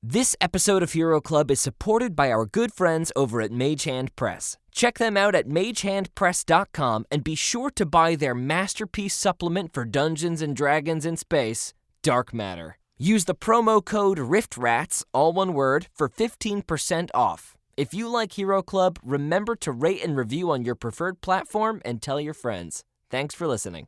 This episode of Hero Club is supported by our good friends over at Mage Hand Press. Check them out at magehandpress.com and be sure to buy their masterpiece supplement for Dungeons & Dragons in space, Dark Matter. Use the promo code RIFTRATS, all one word, for 15% off. If you like Hero Club, remember to rate and review on your preferred platform and tell your friends. Thanks for listening.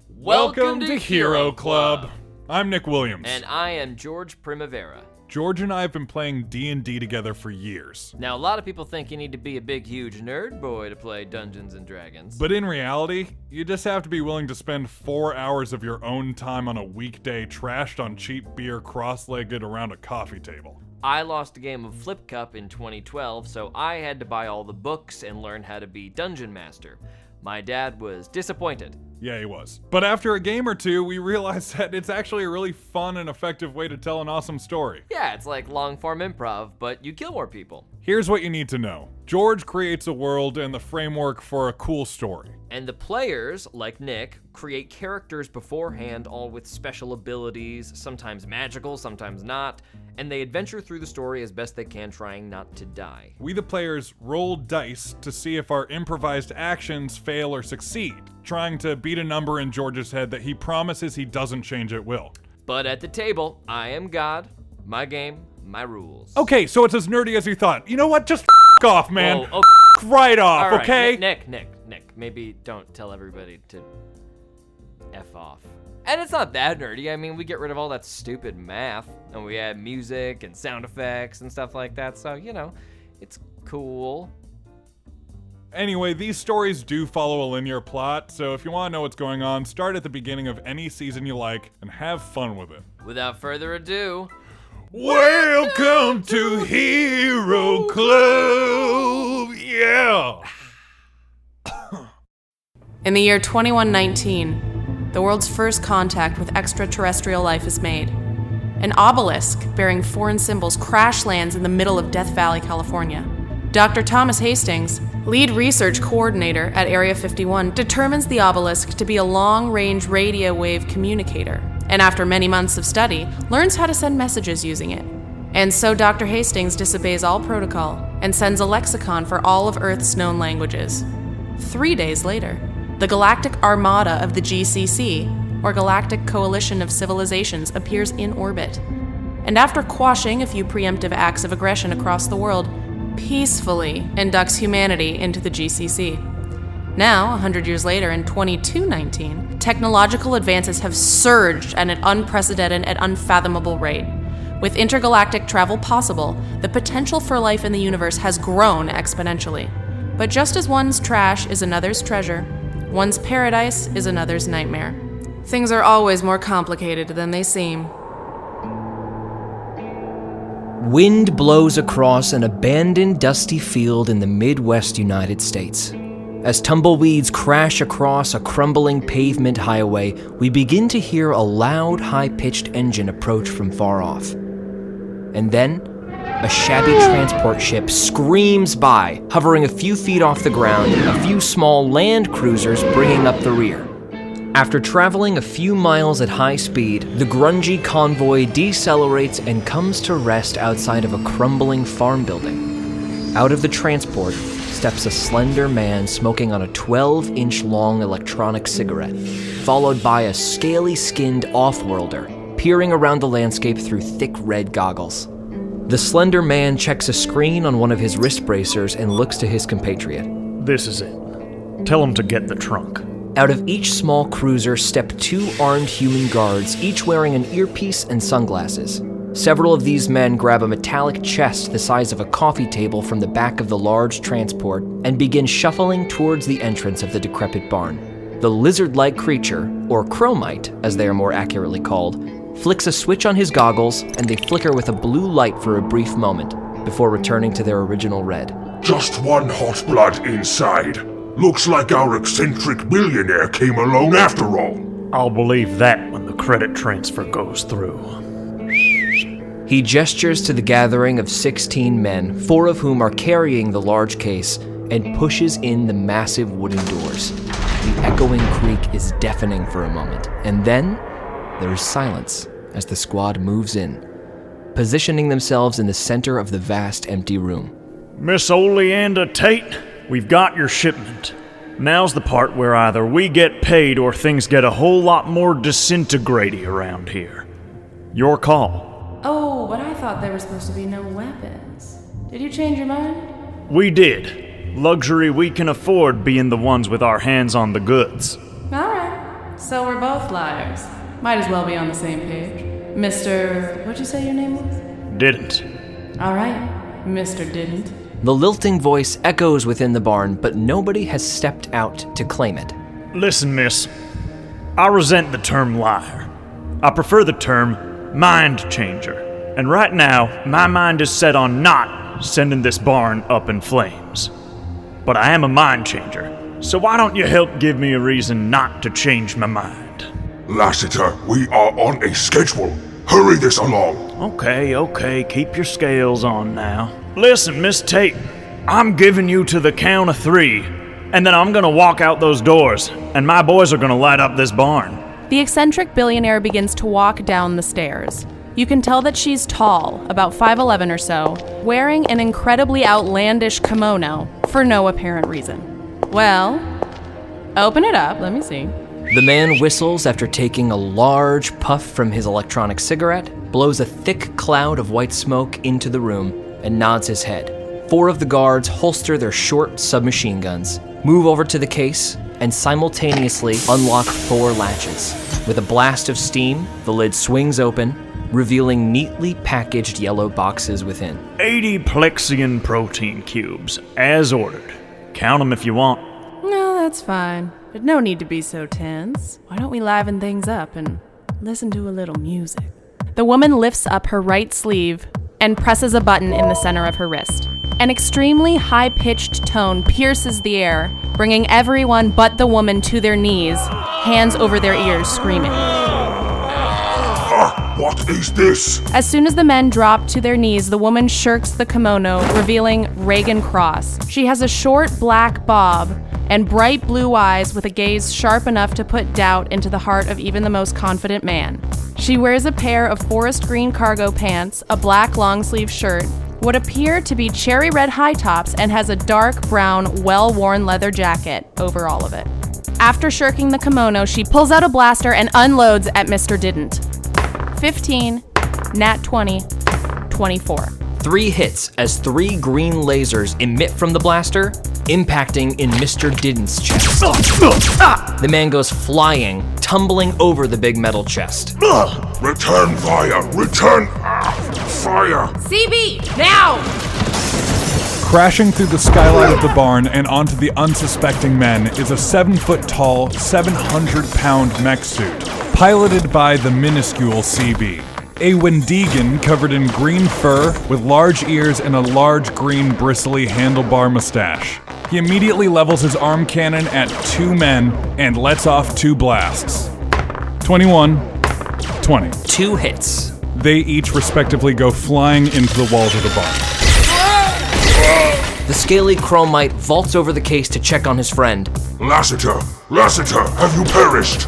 Welcome to Hero Club. I'm Nick Williams. And I am George Primavera. George and I have been playing D&D together for years. Now, a lot of people think you need to be a big, huge nerd boy to play Dungeons & Dragons. But in reality, you just have to be willing to spend 4 hours of your own time on a weekday trashed on cheap beer cross-legged around a coffee table. I lost a game of Flip Cup in 2012, so I had to buy all the books and learn how to be Dungeon Master. My dad was disappointed. Yeah, he was. But after a game or two, we realized that it's actually a really fun and effective way to tell an awesome story. Yeah, it's like long-form improv, but you kill more people. Here's what you need to know. George creates a world and the framework for a cool story. And the players, like Nick, create characters beforehand, all with special abilities, sometimes magical, sometimes not, and they adventure through the story as best they can, trying not to die. We, the players, roll dice to see if our improvised actions fail or succeed, trying to beat a number in George's head that he promises he doesn't change at will. But at the table, I am God, my game, my rules. Okay, so it's as nerdy as you thought. You know what? Just off, man. Oh, right off, all right, okay? Nick, maybe don't tell everybody to F off. And it's not that nerdy. I mean, we get rid of all that stupid math, and we add music and sound effects and stuff like that, so, you know, it's cool. Anyway, these stories do follow a linear plot, so if you want to know what's going on, start at the beginning of any season you like and have fun with it. Without further ado, welcome to Hero Club! Yeah! In the year 2119, the world's first contact with extraterrestrial life is made. An obelisk bearing foreign symbols crash lands in the middle of Death Valley, California. Dr. Thomas Hastings, lead research coordinator at Area 51, determines the obelisk to be a long-range radio wave communicator, and after many months of study, learns how to send messages using it. And so Dr. Hastings disobeys all protocol and sends a lexicon for all of Earth's known languages. 3 days later, the Galactic Armada of the GCC, or Galactic Coalition of Civilizations, appears in orbit. And after quashing a few preemptive acts of aggression across the world, peacefully inducts humanity into the GCC. Now, 100 years later, in 2219, technological advances have surged at an unprecedented and unfathomable rate. With intergalactic travel possible, the potential for life in the universe has grown exponentially. But just as one's trash is another's treasure, one's paradise is another's nightmare. Things are always more complicated than they seem. wind blows across an abandoned dusty field in the Midwest United States. As tumbleweeds crash across a crumbling pavement highway, we begin to hear a loud, high-pitched engine approach from far off. And then, a shabby transport ship screams by, hovering a few feet off the ground, a few small land cruisers bringing up the rear. After traveling a few miles at high speed, the grungy convoy decelerates and comes to rest outside of a crumbling farm building. Out of the transport steps a slender man smoking on a 12-inch-long electronic cigarette, followed by a scaly-skinned off-worlder, peering around the landscape through thick red goggles. The slender man checks a screen on one of his wrist bracers and looks to his compatriot. This is it. Tell him to get the trunk. Out of each small cruiser step two armed human guards, each wearing an earpiece and sunglasses. Several of these men grab a metallic chest the size of a coffee table from the back of the large transport and begin shuffling towards the entrance of the decrepit barn. The lizard-like creature, or chromite as they are more accurately called, flicks a switch on his goggles and they flicker with a blue light for a brief moment before returning to their original red. Just one hot blood inside. Looks like our eccentric billionaire came along after all. I'll believe that when the credit transfer goes through. He gestures to the gathering of 16 men, 4 of whom are carrying the large case, and pushes in the massive wooden doors. The echoing creak is deafening for a moment, and then there is silence. as the squad moves in, positioning themselves in the center of the vast empty room. Miss Oleander Tate, we've got your shipment. Now's the part where either we get paid or things get a whole lot more disintegrating around here. Your call. Oh, but I thought there were supposed to be no weapons. Did you change your mind? We did. Luxury we can afford being the ones with our hands on the goods. Alright, so we're both liars. Might as well be on the same page. Mr. What'd you say your name was? Didn't. Alright, Mr. Didn't. The lilting voice echoes within the barn, but nobody has stepped out to claim it. Listen, miss. I resent the term liar. I prefer the term mind changer. And right now, my mind is set on not sending this barn up in flames. But I am a mind changer, so why don't you help give me a reason not to change my mind? Lassiter, we are on a schedule. Hurry this along. Okay, keep your scales on now. Listen, Miss Tate, I'm giving you to the count of 3, and then I'm gonna walk out those doors, and my boys are gonna light up this barn. The eccentric billionaire begins to walk down the stairs. You can tell that she's tall, about 5'11" or so, wearing an incredibly outlandish kimono for no apparent reason. Well, open it up, let me see. The man whistles after taking a large puff from his electronic cigarette, blows a thick cloud of white smoke into the room, and nods his head. 4 of the guards holster their short submachine guns, move over to the case, and simultaneously unlock 4 latches. With a blast of steam, the lid swings open, revealing neatly packaged yellow boxes within. 80 Plexian protein cubes, as ordered. Count them if you want. No, that's fine. But no need to be so tense. Why don't we liven things up and listen to a little music? The woman lifts up her right sleeve and presses a button in the center of her wrist. An extremely high-pitched tone pierces the air, bringing everyone but the woman to their knees, hands over their ears, screaming. What is this? As soon as the men drop to their knees, the woman shirks the kimono, revealing Raegan Cross. She has a short black bob and bright blue eyes with a gaze sharp enough to put doubt into the heart of even the most confident man. She wears a pair of forest green cargo pants, a black long-sleeve shirt, what appear to be cherry red high tops, and has a dark brown, well-worn leather jacket over all of it. After shirking the kimono, she pulls out a blaster and unloads at Mr. Didn't. 15, nat 20, 24. 3 hits as 3 green lasers emit from the blaster, impacting in Mr. Didn's chest. The man goes flying, tumbling over the big metal chest. Return fire! Return fire! CB, now! Crashing through the skylight of the barn and onto the unsuspecting men is a 7-foot-tall, 700-pound mech suit, piloted by the minuscule CB. A Wendigan covered in green fur with large ears and a large green bristly handlebar mustache. He immediately levels his arm cannon at 2 men and lets off 2 blasts. 21, 20. 2 hits. They each respectively go flying into the walls of the barn. The scaly chromite vaults over the case to check on his friend. Lassiter, have you perished?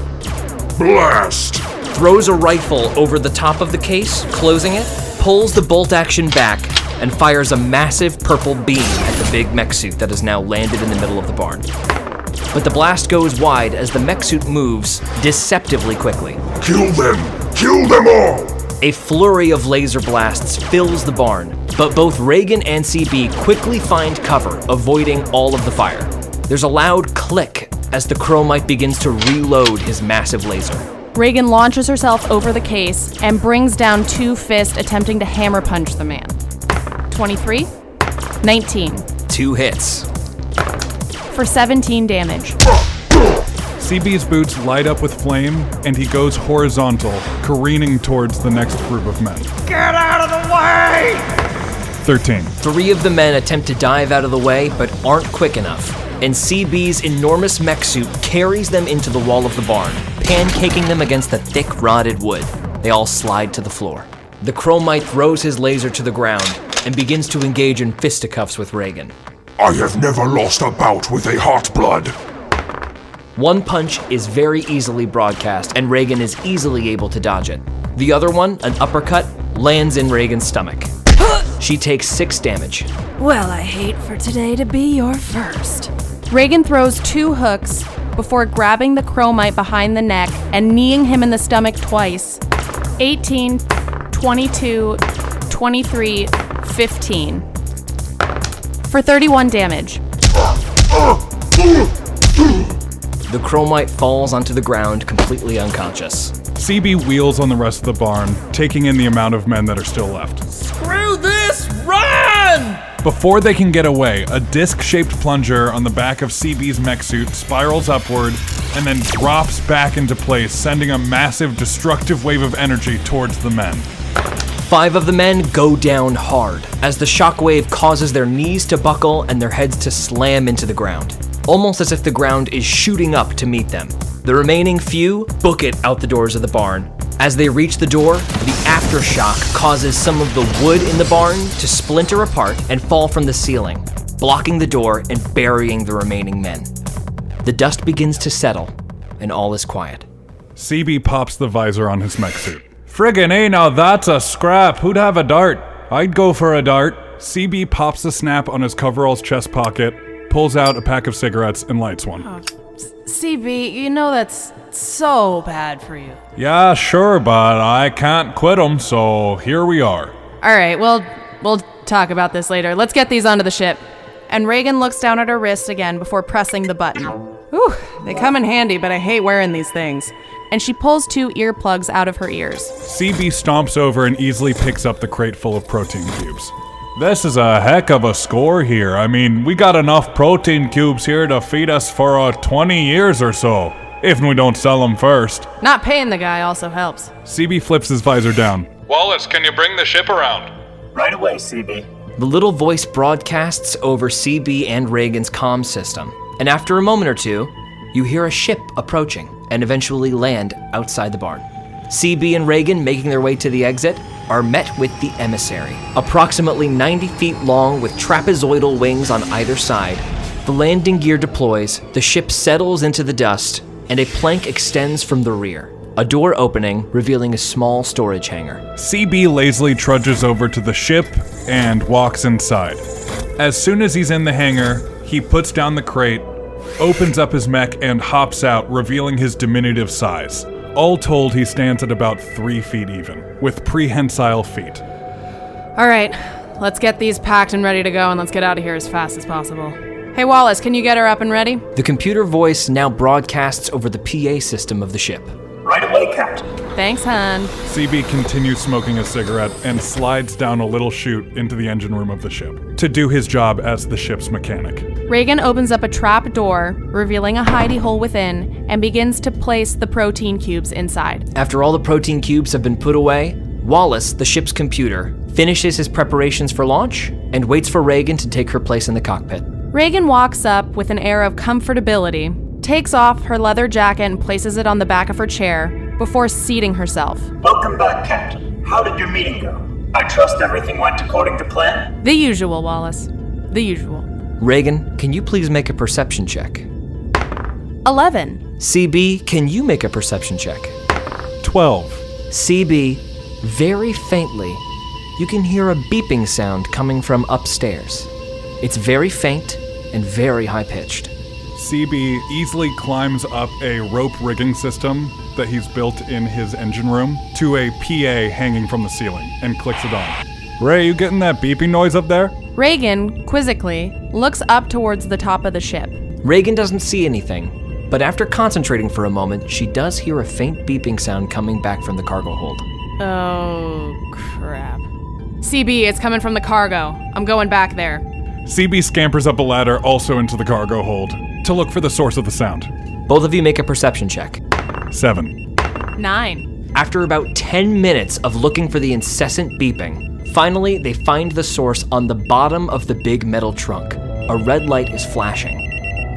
Blast! Throws a rifle over the top of the case, closing it, pulls the bolt action back, and fires a massive purple beam at the big mech suit that has now landed in the middle of the barn. But the blast goes wide as the mech suit moves deceptively quickly. Kill them! Kill them all! A flurry of laser blasts fills the barn, but both Raegan and CB quickly find cover, avoiding all of the fire. There's a loud click as the chromite begins to reload his massive laser. Raegan launches herself over the case and brings down 2 fists, attempting to hammer punch the man. 23, 19. 2 hits. For 17 damage. CB's boots light up with flame, and he goes horizontal, careening towards the next group of men. Get out of the way! 13. 3 of the men attempt to dive out of the way, but aren't quick enough, and CB's enormous mech suit carries them into the wall of the barn, pancaking them against the thick, rotted wood. They all slide to the floor. The chromite throws his laser to the ground and begins to engage in fisticuffs with Raegan. I have never lost a bout with a hot blood. One punch is very easily broadcast, and Raegan is easily able to dodge it. The other one, an uppercut, lands in Raegan's stomach. She takes 6 damage. Well, I hate for today to be your first. Raegan throws 2 hooks before grabbing the chromite behind the neck and kneeing him in the stomach twice. 18, 22, 23, 15. For 31 damage. The chromite falls onto the ground, completely unconscious. CB wheels on the rest of the barn, taking in the amount of men that are still left. Screw this! Run! Before they can get away, a disc-shaped plunger on the back of CB's mech suit spirals upward and then drops back into place, sending a massive destructive wave of energy towards the men. 5 of the men go down hard as the shockwave causes their knees to buckle and their heads to slam into the ground, almost as if the ground is shooting up to meet them. The remaining few book it out the doors of the barn. As they reach the door, the aftershock causes some of the wood in the barn to splinter apart and fall from the ceiling, blocking the door and burying the remaining men. The dust begins to settle, and all is quiet. CB pops the visor on his mech suit. Friggin' A, now that's a scrap. Who'd have a dart? I'd go for a dart. CB pops the snap on his coverall's chest pocket, pulls out a pack of cigarettes, and lights one. CB, you know that's so bad for you. Yeah, sure, but I can't quit 'em, so here we are. All right, we'll talk about this later. Let's get these onto the ship. And Raegan looks down at her wrist again before pressing the button. Whew, they come in handy, but I hate wearing these things. And she pulls 2 earplugs out of her ears. CB stomps over and easily picks up the crate full of protein cubes. This is a heck of a score here. I mean, we got enough protein cubes here to feed us for 20 years or so, if we don't sell them first. Not paying the guy also helps. CB flips his visor down. Wallace, can you bring the ship around? Right away, CB. The little voice broadcasts over CB and Raegan's comm system, and after a moment or two, you hear a ship approaching and eventually land outside the barn. CB and Raegan, making their way to the exit, are met with the emissary. Approximately 90 feet long with trapezoidal wings on either side, the landing gear deploys, the ship settles into the dust, and a plank extends from the rear, a door opening, revealing a small storage hangar. CB lazily trudges over to the ship and walks inside. As soon as he's in the hangar, he puts down the crate, opens up his mech, and hops out, revealing his diminutive size. All told, he stands at about 3 feet even, with prehensile feet. All right, let's get these packed and ready to go, and let's get out of here as fast as possible. Hey Wallace, can you get her up and ready? The computer voice now broadcasts over the PA system of the ship. Right away, Captain. Thanks, hon. CB continues smoking a cigarette and slides down a little chute into the engine room of the ship to do his job as the ship's mechanic. Raegan opens up a trap door, revealing a hidey hole within, and begins to place the protein cubes inside. After all the protein cubes have been put away, Wallace, the ship's computer, finishes his preparations for launch and waits for Raegan to take her place in the cockpit. Raegan walks up with an air of comfortability, takes off her leather jacket and places it on the back of her chair before seating herself. Welcome back, Captain. How did your meeting go? I trust everything went according to plan? The usual, Wallace. The usual. Raegan, can you please make a perception check? 11. CB, can you make a perception check? 12. CB, very faintly, you can hear a beeping sound coming from upstairs. It's very faint and very high-pitched. CB easily climbs up a rope rigging system that he's built in his engine room to a PA hanging from the ceiling and clicks it on. Ray, you getting that beeping noise up there? Raegan, quizzically, looks up towards the top of the ship. Raegan doesn't see anything, but after concentrating for a moment, she does hear a faint beeping sound coming back from the cargo hold. Oh, crap. CB, it's coming from the cargo. I'm going back there. CB scampers up a ladder also into the cargo hold to look for the source of the sound. Both of you make a perception check. 7. 9. After about 10 minutes of looking for the incessant beeping, finally they find the source on the bottom of the big metal trunk. A red light is flashing,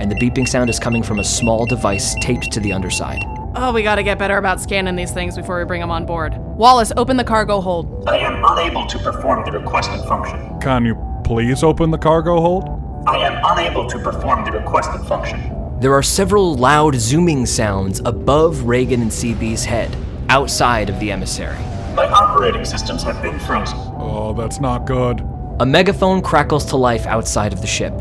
and the beeping sound is coming from a small device taped to the underside. Oh, we gotta get better about scanning these things before we bring them on board. Wallace, open the cargo hold. I am unable to perform the requested function. Can you please open the cargo hold? I am unable to perform the requested function. There are several loud zooming sounds above Raegan and CB's head, outside of the emissary. My operating systems have been frozen. Oh, that's not good. A megaphone crackles to life outside of the ship.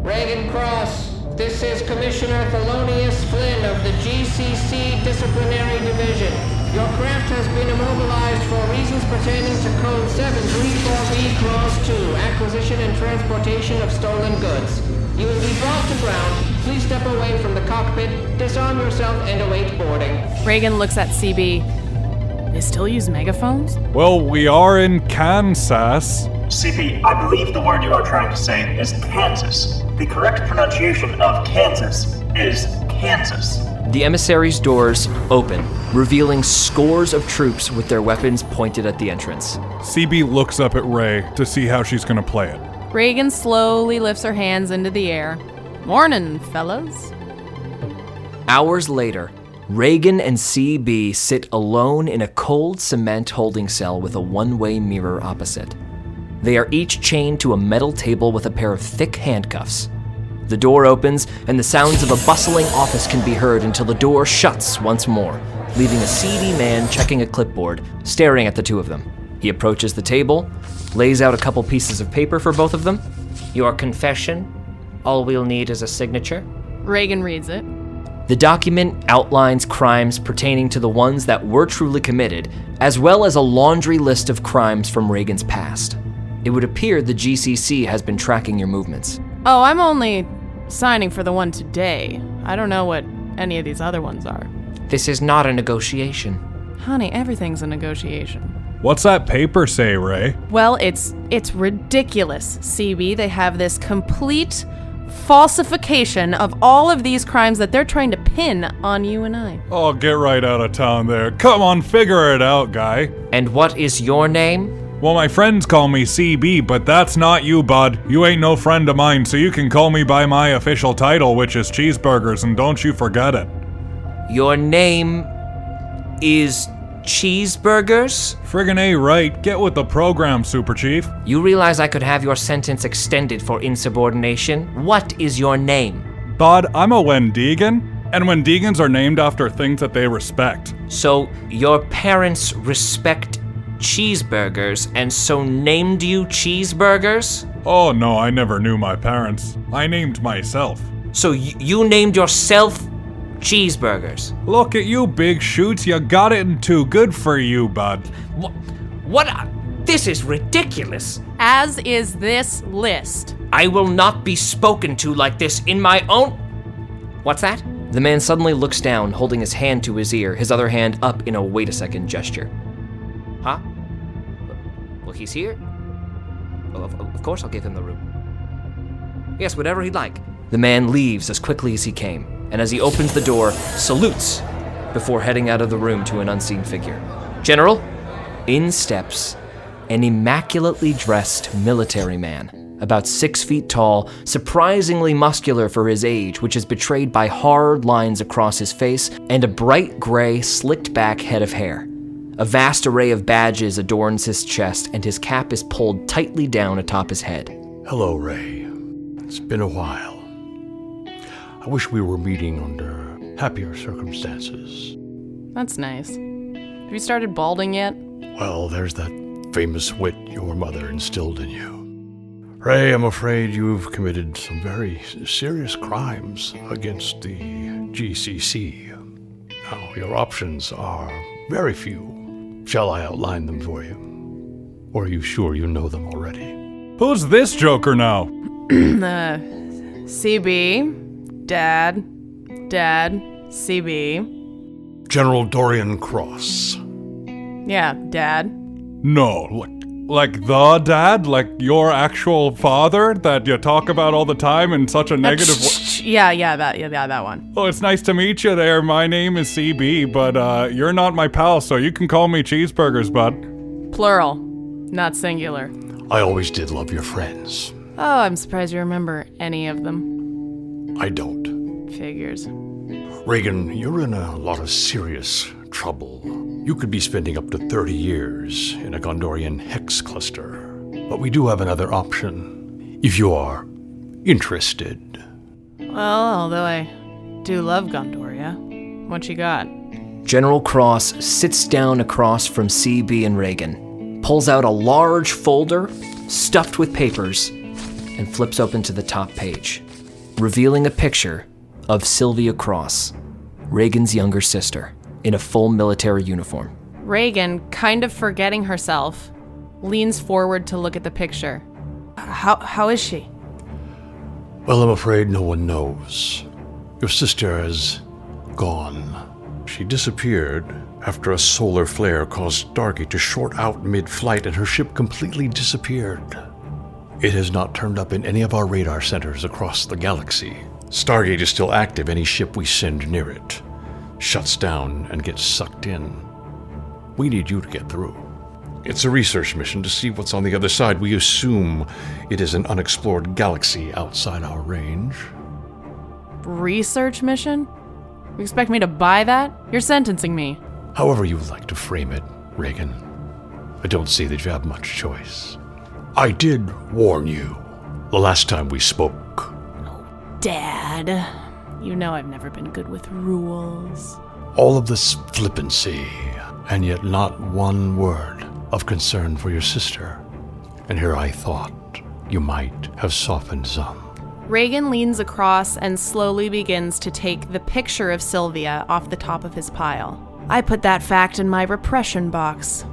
Raegan Cross, this is Commissioner Thelonious Flynn of the GCC Disciplinary Division. Your craft has been immobilized for reasons pertaining to Code 734B Clause 2, Acquisition and Transportation of Stolen Goods. You will be brought to ground. Please step away from the cockpit, disarm yourself, and await boarding. Raegan looks at CB. They still use megaphones? Well, we are in Kansas. CP, I believe the word you are trying to say is Kansas. The correct pronunciation of Kansas is Kansas. The emissary's doors open, revealing scores of troops with their weapons pointed at the entrance. CB looks up at Ray to see how she's gonna play it. Raegan slowly lifts her hands into the air. Morning, fellas. Hours later, Raegan and CB sit alone in a cold cement holding cell with a one-way mirror opposite. They are each chained to a metal table with a pair of thick handcuffs. The door opens, and the sounds of a bustling office can be heard until the door shuts once more, leaving a seedy man checking a clipboard, staring at the two of them. He approaches the table, lays out a couple pieces of paper for both of them. Your confession. All we'll need is a signature. Raegan reads it. The document outlines crimes pertaining to the ones that were truly committed, as well as a laundry list of crimes from Raegan's past. It would appear the GCC has been tracking your movements. Oh, I'm only signing for the one today. I don't know what any of these other ones are. This is not a negotiation. Honey, everything's a negotiation. What's that paper say, Ray? Well, it's ridiculous, CB. They have this complete falsification of all of these crimes that they're trying to pin on you and I. Oh, get right out of town there. Come on, figure it out, guy. And what is your name? Well, my friends call me CB, but that's not you, bud. You ain't no friend of mine, so you can call me by my official title, which is Cheeseburgers, and don't you forget it. Your name is Cheeseburgers? Friggin' A right. Get with the program, Super Chief. You realize I could have your sentence extended for insubordination? What is your name? Bud, I'm a Wendigan, and Wendigans are named after things that they respect. So your parents respect cheeseburgers and so named you Cheeseburgers? Oh no, I never knew my parents. I named myself. So you named yourself Cheeseburgers? Look at you, big shoots. You got it in two. Good for you, bud. What? This is ridiculous. As is this list. I will not be spoken to like this in my own... What's that? The man suddenly looks down, holding his hand to his ear, his other hand up in a wait a second gesture. Huh? Well, he's here. Of course I'll give him the room. Yes, whatever he'd like. The man leaves as quickly as he came, and as he opens the door, salutes before heading out of the room to an unseen figure. General, in steps an immaculately dressed military man, about 6 feet tall, surprisingly muscular for his age, which is betrayed by hard lines across his face and a bright gray, slicked-back head of hair. A vast array of badges adorns his chest, and his cap is pulled tightly down atop his head. Hello, Ray. It's been a while. I wish we were meeting under happier circumstances. That's nice. Have you started balding yet? Well, there's that famous wit your mother instilled in you. Ray, I'm afraid you've committed some very serious crimes against the GCC. Now, your options are very few. Shall I outline them for you? Or are you sure you know them already? Who's this joker now? CB, Dad, CB. General Dorian Cross. Yeah, Dad. No, like the dad? Like your actual father that you talk about all the time in such a negative way? That one. Well, it's nice to meet you there. My name is CB, but you're not my pal, so you can call me Cheeseburgers, bud. Plural, not singular. I always did love your friends. Oh, I'm surprised you remember any of them. I don't. Figures. Raegan, you're in a lot of serious trouble. You could be spending up to 30 years in a Gondorian hex cluster. But we do have another option, if you are interested. Well, although I do love Gondoria. What you got? General Cross sits down across from CB and Raegan, pulls out a large folder stuffed with papers, and flips open to the top page, revealing a picture of Sylvia Cross, Raegan's younger sister, in a full military uniform. Raegan, kind of forgetting herself, leans forward to look at the picture. How is she? Well, I'm afraid no one knows. Your sister is gone. She disappeared after a solar flare caused Stargate to short out mid-flight and her ship completely disappeared. It has not turned up in any of our radar centers across the galaxy. Stargate is still active. Any ship we send near it shuts down and gets sucked in. We need you to get through. It's a research mission to see what's on the other side. We assume it is an unexplored galaxy outside our range. Research mission? You expect me to buy that? You're sentencing me. However you would like to frame it, Raegan. I don't see that you have much choice. I did warn you the last time we spoke. Dad, you know I've never been good with rules. All of this flippancy, and yet not one word of concern for your sister. And here I thought you might have softened some. Raegan leans across and slowly begins to take the picture of Sylvia off the top of his pile. I put that fact in my repression box.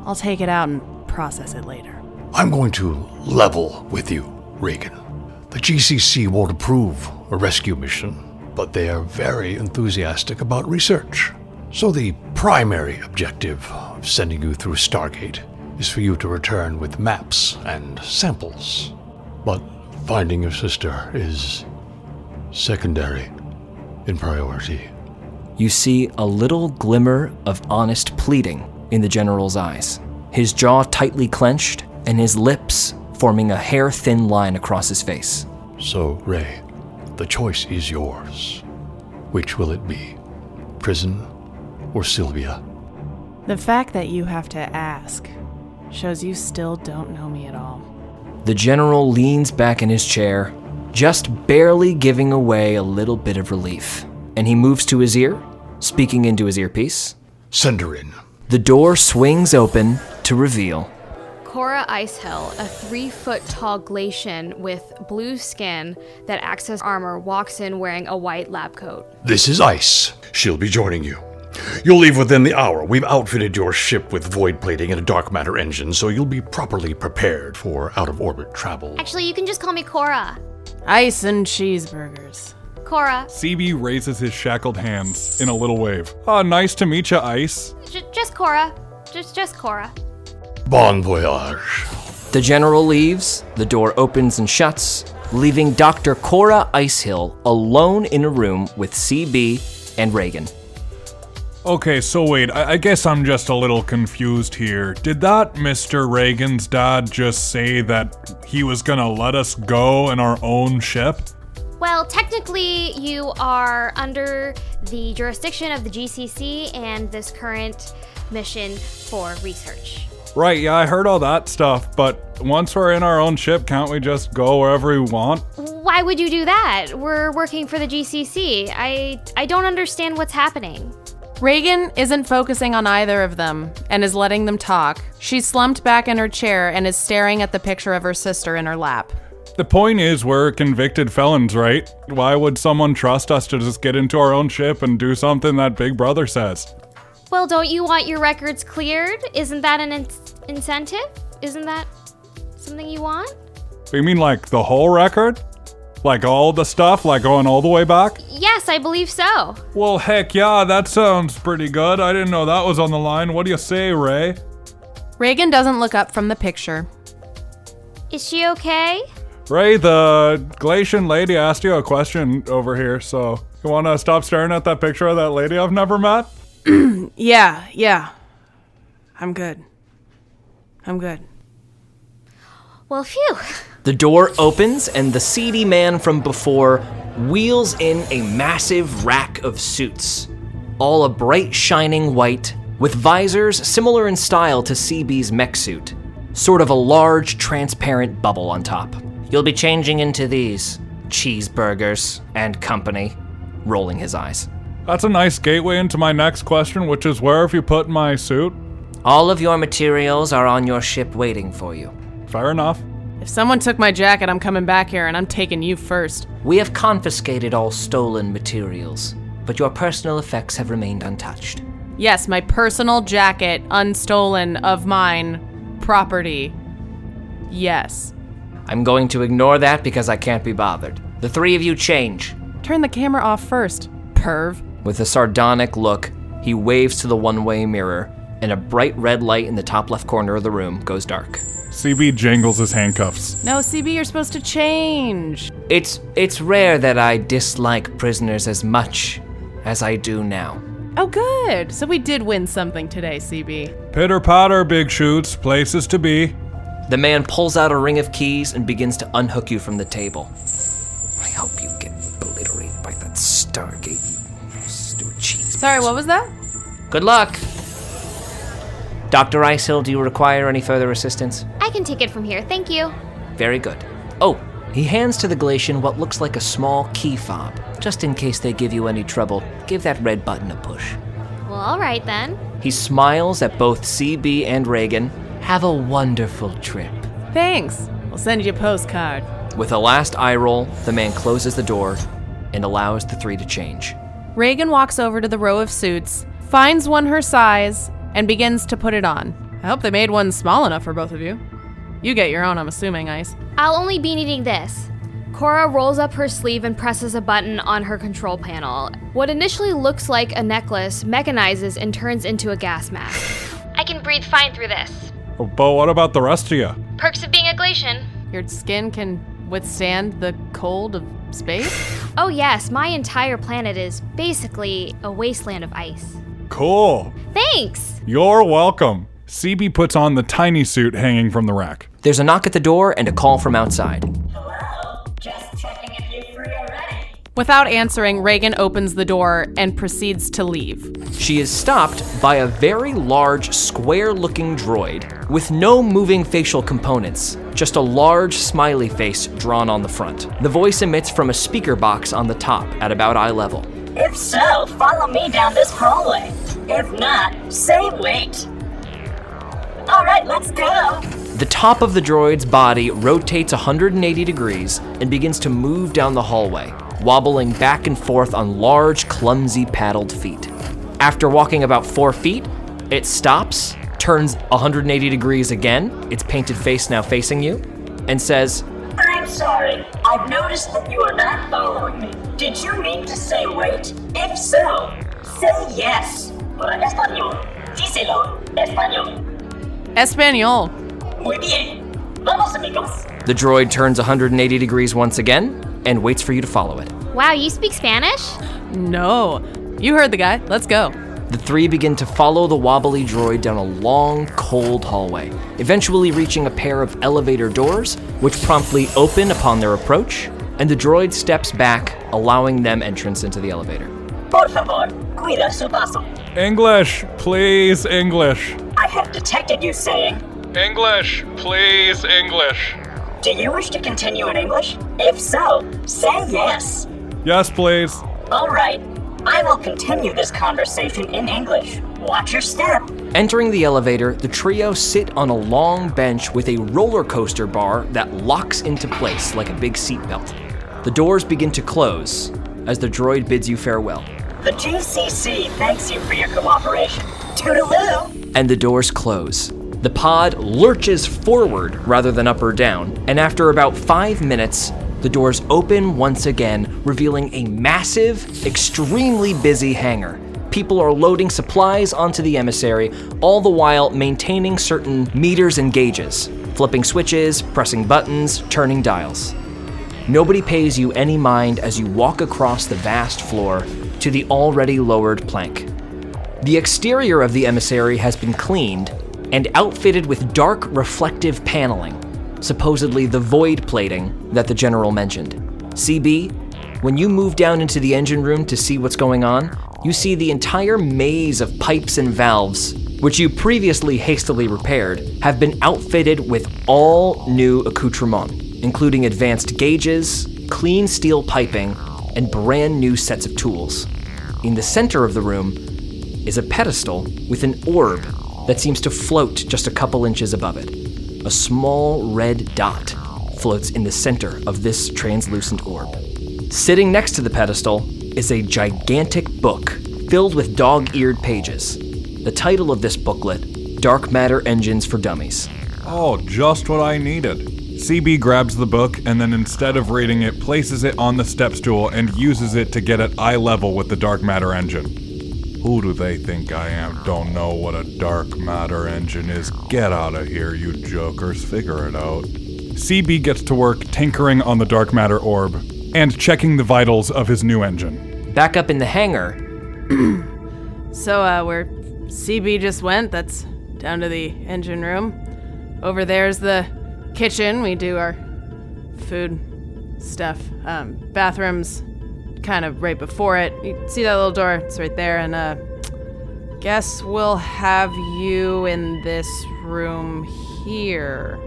I'll take it out and process it later. I'm going to level with you, Raegan. The GCC won't approve a rescue mission, but they are very enthusiastic about research. So the primary objective of sending you through Stargate is for you to return with maps and samples. But finding your sister is secondary in priority. You see a little glimmer of honest pleading in the General's eyes, his jaw tightly clenched and his lips forming a hair-thin line across his face. So, Ray, the choice is yours. Which will it be? Prison or Sylvia? The fact that you have to ask shows you still don't know me at all. The General leans back in his chair, just barely giving away a little bit of relief, and he moves to his ear, speaking into his earpiece. Send her in. The door swings open to reveal Cora Icehill, a 3-foot-tall Glacian with blue skin that acts as armor, walks in wearing a white lab coat. This is Ice. She'll be joining you. You'll leave within the hour. We've outfitted your ship with void plating and a dark matter engine, so you'll be properly prepared for out-of-orbit travel. Actually, you can just call me Cora. Ice and cheeseburgers. Cora. CB raises his shackled hands in a little wave. Nice to meet you, Ice. Just Cora. Just Cora. Bon voyage. The General leaves, the door opens and shuts, leaving Dr. Cora Icehill alone in a room with CB and Raegan. Okay, so wait, I guess I'm just a little confused here. Did that Mr. Raegan's dad just say that he was gonna let us go in our own ship? Well, technically, you are under the jurisdiction of the GCC and this current mission for research. Right, yeah, I heard all that stuff, but once we're in our own ship, can't we just go wherever we want? Why would you do that? We're working for the GCC. I don't understand what's happening. Raegan isn't focusing on either of them and is letting them talk. She's slumped back in her chair and is staring at the picture of her sister in her lap. The point is we're convicted felons, right? Why would someone trust us to just get into our own ship and do something that Big Brother says? Well, don't you want your records cleared? Isn't that an incentive? Isn't that something you want? You mean like the whole record? Like all the stuff, like going all the way back? Yes, I believe so. Well, heck yeah, that sounds pretty good. I didn't know that was on the line. What do you say, Ray? Raegan doesn't look up from the picture. Is she okay? Ray, the Glacian lady asked you a question over here, so you want to stop staring at that picture of that lady I've never met? Yeah. I'm good. Well, phew. The door opens and the seedy man from before wheels in a massive rack of suits, all a bright shining white, with visors similar in style to CB's mech suit, sort of a large transparent bubble on top. You'll be changing into these cheeseburgers and company, rolling his eyes. That's a nice gateway into my next question, which is where have you put my suit? All of your materials are on your ship waiting for you. Fair enough. If someone took my jacket, I'm coming back here and I'm taking you first. We have confiscated all stolen materials, but your personal effects have remained untouched. Yes, my personal jacket, unstolen, of mine, property. Yes. I'm going to ignore that because I can't be bothered. The three of you change. Turn the camera off first, perv. With a sardonic look, he waves to the one-way mirror, and a bright red light in the top left corner of the room goes dark. CB jangles his handcuffs. No, CB, you're supposed to change. It's rare that I dislike prisoners as much as I do now. Oh, good. So we did win something today, CB. Pitter-patter, big shoots, places to be. The man pulls out a ring of keys and begins to unhook you from the table. I hope you get obliterated by that Stargate, you stupid cheese. Sorry, what was that? Good luck. Dr. Icehill, do you require any further assistance? I can take it from here, thank you. Very good. Oh, he hands to the Galatian what looks like a small key fob. Just in case they give you any trouble, give that red button a push. Well, alright then. He smiles at both CB and Raegan. Have a wonderful trip. Thanks. We'll send you a postcard. With a last eye roll, the man closes the door and allows the three to change. Raegan walks over to the row of suits, finds one her size, and begins to put it on. I hope they made one small enough for both of you. You get your own, I'm assuming, Ice. I'll only be needing this. Cora rolls up her sleeve and presses a button on her control panel. What initially looks like a necklace mechanizes and turns into a gas mask. I can breathe fine through this. Oh, but what about the rest of you? Perks of being a Galatian. Your skin can withstand the cold of space? Oh yes, my entire planet is basically a wasteland of ice. Cool. Thanks! You're welcome. CB puts on the tiny suit hanging from the rack. There's a knock at the door and a call from outside. Hello? Just checking if you're free already. Without answering, Raegan opens the door and proceeds to leave. She is stopped by a very large, square-looking droid with no moving facial components, just a large smiley face drawn on the front. The voice emits from a speaker box on the top at about eye level. If so, follow me down this hallway. If not, say wait. Alright, let's go. The top of the droid's body rotates 180 degrees and begins to move down the hallway, wobbling back and forth on large, clumsy paddled feet. After walking about 4 feet, it stops, turns 180 degrees again, its painted face now facing you, and says, I'm sorry. I've noticed that you are not following me. Did you mean to say wait? If so, say yes. Para español. Díselo. Español. Espanol. Muy bien. Vamos, amigos. The droid turns 180 degrees once again and waits for you to follow it. Wow, you speak Spanish? No. You heard the guy. Let's go. The three begin to follow the wobbly droid down a long, cold hallway, eventually reaching a pair of elevator doors, which promptly open upon their approach, and the droid steps back, allowing them entrance into the elevator. Por favor, cuida su paso. English, please, English. I have detected you saying, English, please, English. do you wish to continue in English? If so, say yes. Yes, please. Alright, I will continue this conversation in English. Watch your step. Entering the elevator, the trio sit on a long bench with a roller coaster bar that locks into place like a big seatbelt. The doors begin to close as the droid bids you farewell. The GCC thanks you for your cooperation. Toodaloo! And the doors close. The pod lurches forward rather than up or down, and after about 5 minutes, the doors open once again, revealing a massive, extremely busy hangar. People are loading supplies onto the emissary, all the while maintaining certain meters and gauges, flipping switches, pressing buttons, turning dials. Nobody pays you any mind as you walk across the vast floor to the already lowered plank. The exterior of the emissary has been cleaned and outfitted with dark reflective paneling, supposedly the void plating that the general mentioned. CB, when you move down into the engine room to see what's going on, you see the entire maze of pipes and valves, which you previously hastily repaired, have been outfitted with all new accoutrement, including advanced gauges, clean steel piping, and brand new sets of tools. In the center of the room is a pedestal with an orb that seems to float just a couple inches above it. A small red dot floats in the center of this translucent orb. Sitting next to the pedestal is a gigantic book filled with dog-eared pages. The title of this booklet, Dark Matter Engines for Dummies. Oh, just what I needed. CB grabs the book and then instead of reading it, places it on the step stool and uses it to get at eye level with the dark matter engine. Who do they think I am? Don't know what a dark matter engine is. Get out of here, you jokers. Figure it out. CB gets to work tinkering on the dark matter orb and checking the vitals of his new engine. Back up in the hangar. So, where CB just went, that's down to the engine room. Over there's the kitchen. We do our food stuff. Bathrooms kind of right before it. You see that little door? It's right there. And guess we'll have you in this room here.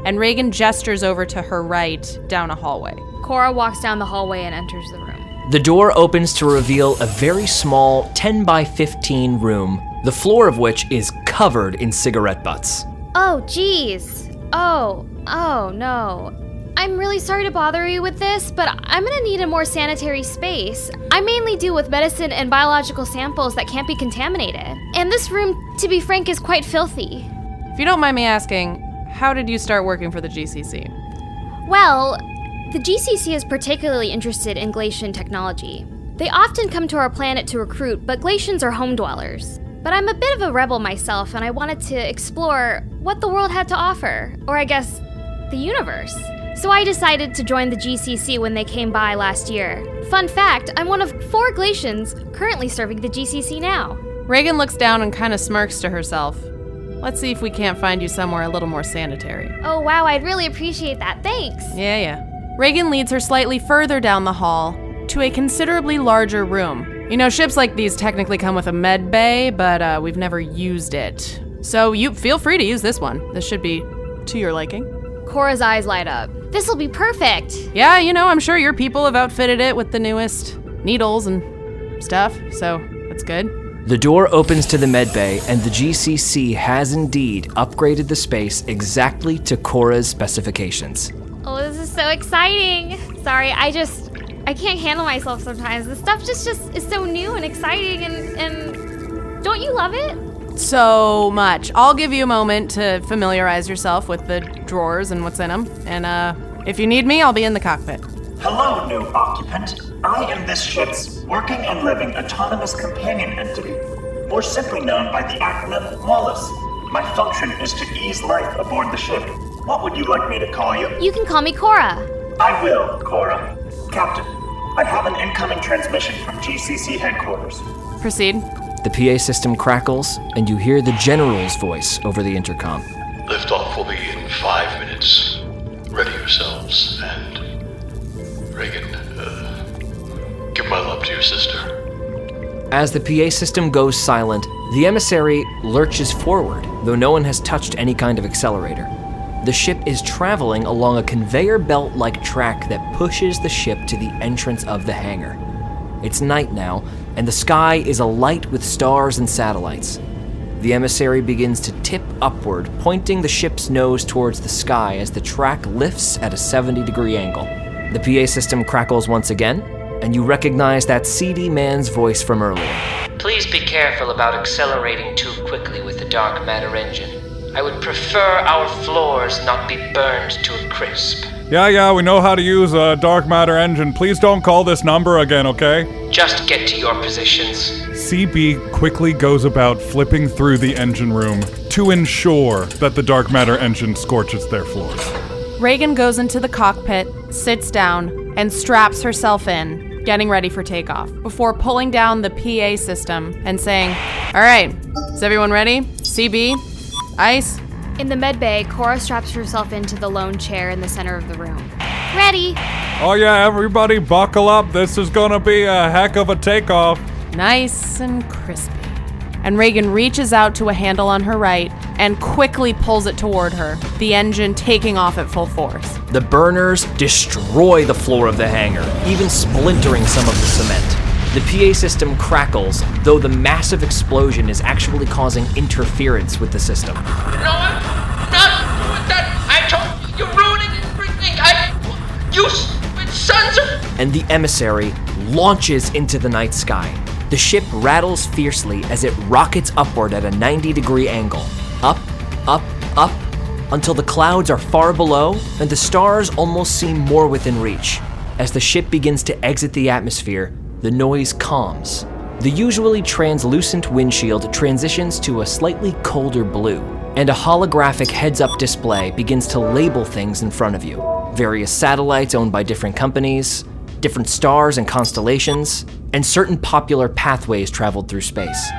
And Raegan gestures over to her right down a hallway. Cora walks down the hallway and enters the room. The door opens to reveal a very small 10 by 15 room, the floor of which is covered in cigarette butts. Oh, geez. Oh, no. I'm really sorry to bother you with this, but I'm gonna need a more sanitary space. I mainly deal with medicine and biological samples that can't be contaminated. And this room, to be frank, is quite filthy. If you don't mind me asking, how did you start working for the GCC? Well, the GCC is particularly interested in Glacian technology. They often come to our planet to recruit, but Glacians are home dwellers. But I'm a bit of a rebel myself, and I wanted to explore what the world had to offer, or I guess, the universe. So I decided to join the GCC when they came by last year. Fun fact, I'm one of 4 Glacians currently serving the GCC now. Raegan looks down and kind of smirks to herself. Let's see if we can't find you somewhere a little more sanitary. Oh wow, I'd really appreciate that, thanks. Yeah. Raegan leads her slightly further down the hall to a considerably larger room. You know, ships like these technically come with a med bay, but we've never used it. So you feel free to use this one. This should be to your liking. Cora's eyes light up. This'll be perfect. Yeah, I'm sure your people have outfitted it with the newest needles and stuff, so that's good. The door opens to the medbay, and the GCC has indeed upgraded the space exactly to Cora's specifications. Oh, this is so exciting. Sorry, I can't handle myself sometimes. This stuff just is so new and exciting, and don't you love it? So much. I'll give you a moment to familiarize yourself with the drawers and what's in them, and if you need me, I'll be in the cockpit. Hello, new occupant. I am this ship's working and living autonomous companion entity, more simply known by the acronym Wallace. My function is to ease life aboard the ship. What would you like me to call you? You can call me Cora. I will, Cora. Captain, I have an incoming transmission from GCC headquarters. Proceed. The PA system crackles, and you hear the General's voice over the intercom. Liftoff will be in 5 minutes. Ready yourselves, and Raegan, give my love to your sister. As the PA system goes silent, the emissary lurches forward, though no one has touched any kind of accelerator. The ship is traveling along a conveyor belt-like track that pushes the ship to the entrance of the hangar. It's night now, and the sky is alight with stars and satellites. The emissary begins to tip upward, pointing the ship's nose towards the sky as the track lifts at a 70-degree angle. The PA system crackles once again, and you recognize that seedy man's voice from earlier. Please be careful about accelerating too quickly with the dark matter engine. I would prefer our floors not be burned to a crisp. Yeah, we know how to use a dark matter engine. Please don't call this number again, okay? Just get to your positions. CB quickly goes about flipping through the engine room to ensure that the dark matter engine scorches their floors. Raegan goes into the cockpit, sits down, and straps herself in, getting ready for takeoff, before pulling down the PA system and saying, "All right, is everyone ready? CB, ice." In the medbay, Cora straps herself into the lone chair in the center of the room. Ready! Oh yeah, everybody buckle up. This is gonna be a heck of a takeoff. Nice and crispy. And Raegan reaches out to a handle on her right and quickly pulls it toward her, the engine taking off at full force. The burners destroy the floor of the hangar, even splintering some of the cement. The PA system crackles, though the massive explosion is actually causing interference with the system. No, I'm not doing that. I told you, you're ruining everything. You stupid sons of... And the emissary launches into the night sky. The ship rattles fiercely as it rockets upward at a 90-degree angle. Up, up, up, until the clouds are far below and the stars almost seem more within reach. As the ship begins to exit the atmosphere, the noise calms. The usually translucent windshield transitions to a slightly colder blue, and a holographic heads-up display begins to label things in front of you. Various satellites owned by different companies, different stars and constellations, and certain popular pathways traveled through space.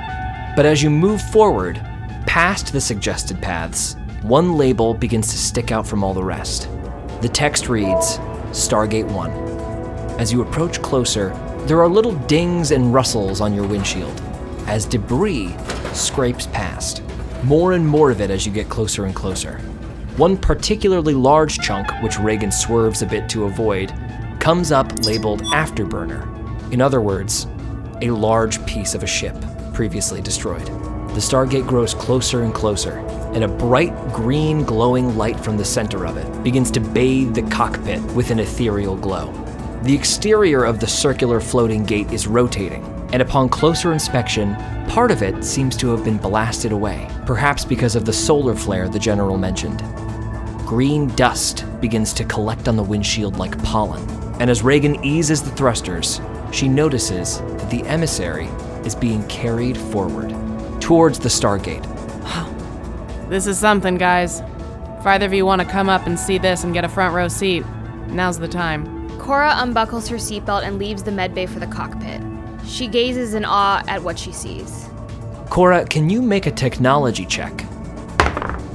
But as you move forward, past the suggested paths, one label begins to stick out from all the rest. The text reads, Stargate 1. As you approach closer, there are little dings and rustles on your windshield as debris scrapes past. More and more of it as you get closer and closer. One particularly large chunk, which Raegan swerves a bit to avoid, comes up labeled Afterburner. In other words, a large piece of a ship previously destroyed. The Stargate grows closer and closer, and a bright green glowing light from the center of it begins to bathe the cockpit with an ethereal glow. The exterior of the circular floating gate is rotating, and upon closer inspection, part of it seems to have been blasted away, perhaps because of the solar flare the General mentioned. Green dust begins to collect on the windshield like pollen, and as Raegan eases the thrusters, she notices that the emissary is being carried forward, towards the Stargate. This is something, guys. If either of you want to come up and see this and get a front row seat, now's the time. Cora unbuckles her seatbelt and leaves the medbay for the cockpit. She gazes in awe at what she sees. Cora, can you make a technology check?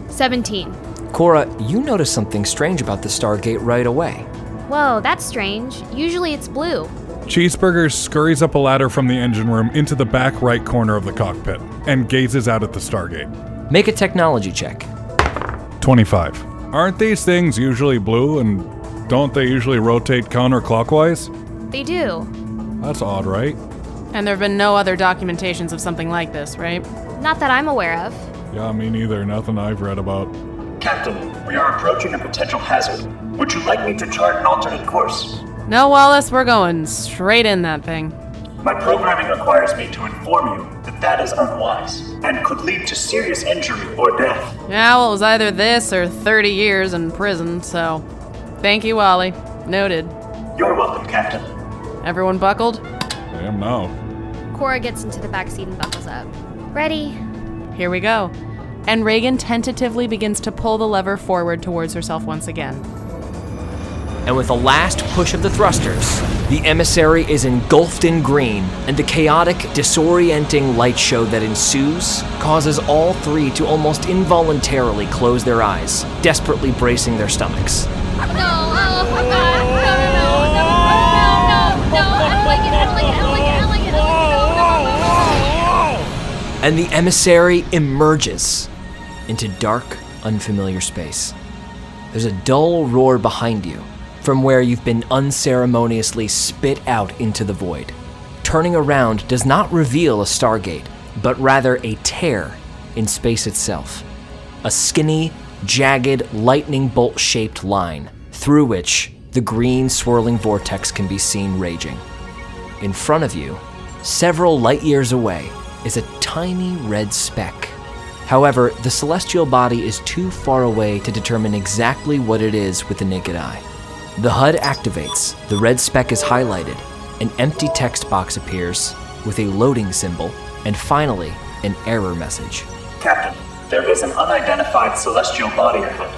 17. Cora, you notice something strange about the Stargate right away. Whoa, that's strange. Usually it's blue. Cheeseburger scurries up a ladder from the engine room into the back right corner of the cockpit and gazes out at the Stargate. Make a technology check. 25. Aren't these things usually blue, and don't they usually rotate counterclockwise? They do. That's odd, right? And there have been no other documentations of something like this, right? Not that I'm aware of. Yeah, me neither. Nothing I've read about. Captain, we are approaching a potential hazard. Would you like me to chart an alternate course? No, Wallace, we're going straight in that thing. My programming requires me to inform you that that is unwise and could lead to serious injury or death. Yeah, well, it was either this or 30 years in prison, so thank you, Wally. Noted. You're welcome, Captain. Everyone buckled? I am now. Cora gets into the back seat and buckles up. Ready? Here we go. And Raegan tentatively begins to pull the lever forward towards herself once again. And with a last push of the thrusters, the emissary is engulfed in green, and the chaotic, disorienting light show that ensues causes all three to almost involuntarily close their eyes, desperately bracing their stomachs. No, oh my god, no, I don't like it, And the emissary emerges into dark, unfamiliar space. There's a dull roar behind you, from where you've been unceremoniously spit out into the void. Turning around does not reveal a Stargate, but rather a tear in space itself. A skinny, jagged, lightning bolt-shaped line, through which the green swirling vortex can be seen raging. In front of you, several light years away, is a tiny red speck. However, the celestial body is too far away to determine exactly what it is with the naked eye. The HUD activates, the red speck is highlighted, an empty text box appears with a loading symbol, and finally, an error message. Captain, there is an unidentified celestial body ahead.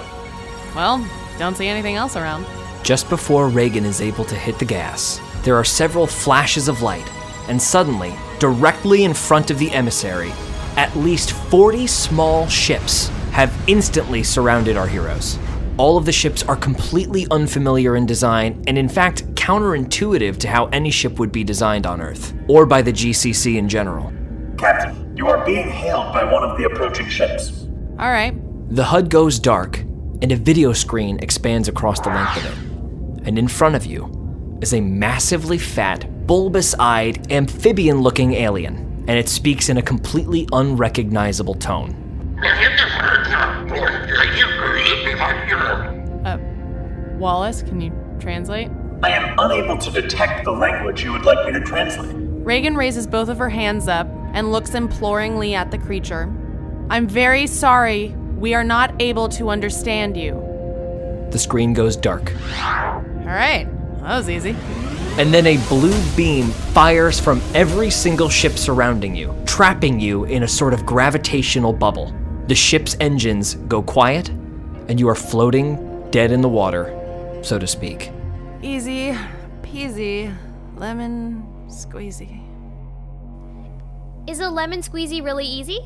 Well, don't see anything else around. Just before Raegan is able to hit the gas, there are several flashes of light, and suddenly, directly in front of the emissary, at least 40 small ships have instantly surrounded our heroes. All of the ships are completely unfamiliar in design, and in fact counterintuitive to how any ship would be designed on Earth, or by the GCC in general. Captain, you are being hailed by one of the approaching ships. All right. The HUD goes dark, and a video screen expands across the length of it. And in front of you is a massively fat, bulbous-eyed, amphibian-looking alien, and it speaks in a completely unrecognizable tone. Wallace, can you translate? I am unable to detect the language you would like me to translate. Raegan raises both of her hands up and looks imploringly at the creature. I'm very sorry. We are not able to understand you. The screen goes dark. All right, that was easy. And then a blue beam fires from every single ship surrounding you, trapping you in a sort of gravitational bubble. The ship's engines go quiet, and you are floating dead in the water, so to speak. Easy peasy, lemon squeezy. Is a lemon squeezy really easy?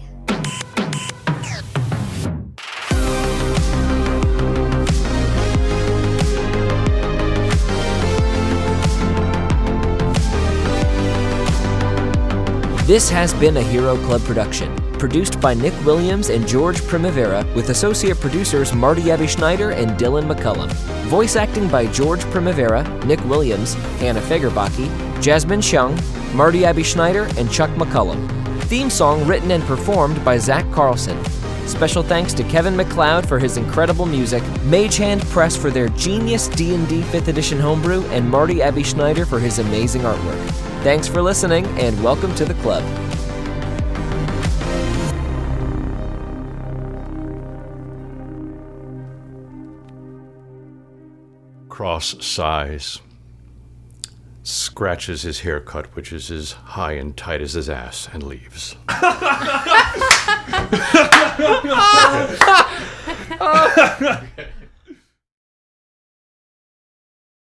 This has been a Hero Club production, produced by Nick Williams and George Primavera, with associate producers Marty Abbey Schneider and Dylan McCullum. Voice acting by George Primavera, Nick Williams, Hannah Fagerbaki, Jasmine Xiang, Marty Abbey Schneider, and Chuck McCullum. Theme song written and performed by Zach Carlson. Special thanks to Kevin MacLeod for his incredible music, Mage Hand Press for their genius D&D 5th edition homebrew, and Marty Abbey Schneider for his amazing artwork. Thanks for listening, and welcome to the club. Cross sighs, scratches his haircut, which is as high and tight as his ass, and leaves. Okay.